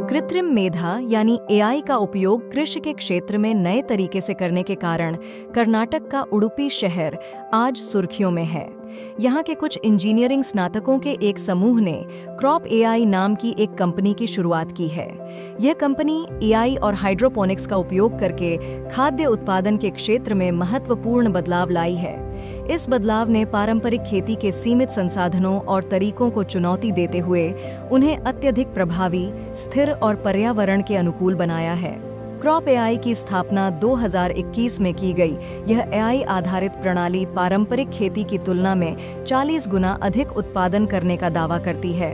कृत्रिम मेधा यानी एआई का उपयोग कृषि के क्षेत्र में नए तरीके से करने के कारण कर्नाटक का उडुपी शहर आज सुर्खियों में है। यहाँ के कुछ इंजीनियरिंग स्नातकों के एक समूह ने क्रॉप एआई नाम की एक कंपनी की शुरुआत की है। यह कंपनी एआई और हाइड्रोपोनिक्स का उपयोग करके खाद्य उत्पादन के क्षेत्र में महत्वपूर्ण बदलाव लाई है। इस बदलाव ने पारंपरिक खेती के सीमित संसाधनों और तरीकों को चुनौती देते हुए उन्हें अत्यधिक प्रभावी, स्थिर और पर्यावरण के अनुकूल बनाया है। क्रॉप एआई की स्थापना 2021 में की गई। यह एआई आधारित प्रणाली पारंपरिक खेती की तुलना में 40 गुना अधिक उत्पादन करने का दावा करती है।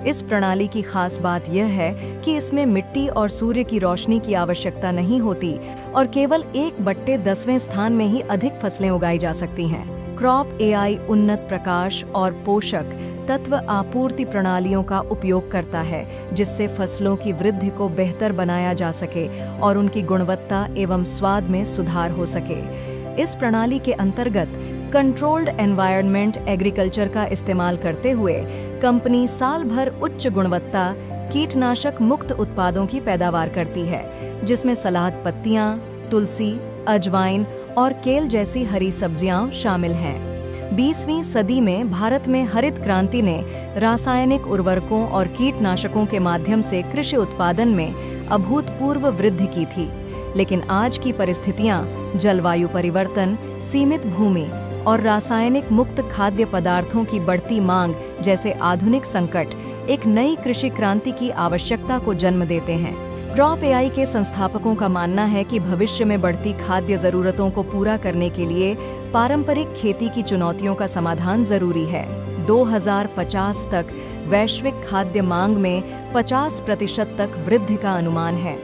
इस प्रणाली की खास बात यह है कि इसमें मिट्टी और सूर्य की रोशनी की आवश्यकता नहीं होती और केवल 1/10वें स्थान में ही अधिक फसलें उगाई जा सकती हैं। क्रॉप एआई उन्नत प्रकाश और पोषक तत्व आपूर्ति प्रणालियों का उपयोग करता है, जिससे फसलों की वृद्धि को बेहतर बनाया जा सके और उनकी गुणवत्ता एवं स्वाद में सुधार हो सके। इस प्रणाली के अंतर्गत कंट्रोल्ड एनवायरनमेंट एग्रीकल्चर का इस्तेमाल करते हुए कंपनी साल भर उच्च गुणवत्ता कीटनाशक मुक्त उत्पादों की पैदावार करती है, जिसमें सलाद पत्तियां, तुलसी, अजवाइन और केल जैसी हरी सब्जियां शामिल हैं। 20वीं सदी में भारत में हरित क्रांति ने रासायनिक उर्वरकों और कीटनाशकों के माध्यम से कृषि उत्पादन में अभूतपूर्व वृद्धि की थी, लेकिन आज की परिस्थितियां जलवायु परिवर्तन, सीमित भूमि और रासायनिक मुक्त खाद्य पदार्थों की बढ़ती मांग जैसे आधुनिक संकट एक नई कृषि क्रांति की आवश्यकता को जन्म देते हैं। क्रॉप एआई के संस्थापकों का मानना है कि भविष्य में बढ़ती खाद्य जरूरतों को पूरा करने के लिए पारंपरिक खेती की चुनौतियों का समाधान जरूरी है। 2050 तक वैश्विक खाद्य मांग में 50% तक वृद्धि का अनुमान है,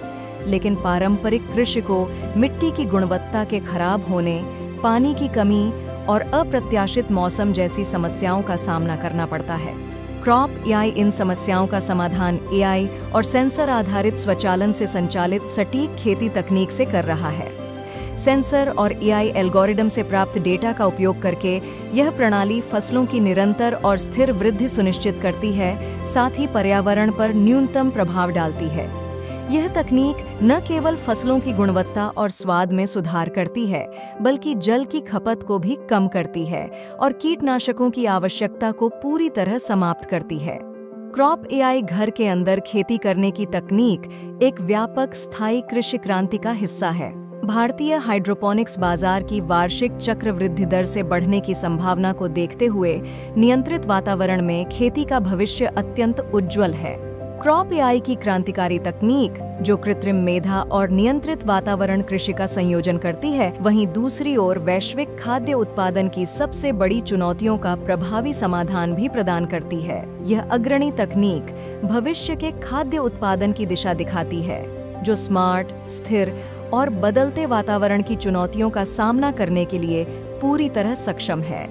लेकिन पारंपरिक कृषि को मिट्टी की गुणवत्ता के खराब होने, पानी की कमी और अप्रत्याशित मौसम जैसी समस्याओं का सामना करना पड़ता है। क्रॉप एआई इन समस्याओं का समाधान एआई और सेंसर आधारित स्वचालन से संचालित सटीक खेती तकनीक से कर रहा है। सेंसर और एआई एल्गोरिदम से प्राप्त डेटा का उपयोग करके यह प्रणाली फसलों की निरंतर और स्थिर वृद्धि सुनिश्चित करती है, साथ ही पर्यावरण पर न्यूनतम प्रभाव डालती है। यह तकनीक न केवल फसलों की गुणवत्ता और स्वाद में सुधार करती है, बल्कि जल की खपत को भी कम करती है और कीटनाशकों की आवश्यकता को पूरी तरह समाप्त करती है। क्रॉप एआई घर के अंदर खेती करने की तकनीक एक व्यापक स्थायी कृषि क्रांति का हिस्सा है। भारतीय हाइड्रोपोनिक्स बाजार की वार्षिक चक्रवृद्धि दर से बढ़ने की संभावना को देखते हुए नियंत्रित वातावरण में खेती का भविष्य अत्यंत उज्जवल है। क्रॉप एआई की क्रांतिकारी तकनीक, जो कृत्रिम मेधा और नियंत्रित वातावरण कृषि का संयोजन करती है, वहीं दूसरी ओर वैश्विक खाद्य उत्पादन की सबसे बड़ी चुनौतियों का प्रभावी समाधान भी प्रदान करती है। यह अग्रणी तकनीक भविष्य के खाद्य उत्पादन की दिशा दिखाती है, जो स्मार्ट, स्थिर और बदलते वातावरण की चुनौतियों का सामना करने के लिए पूरी तरह सक्षम है।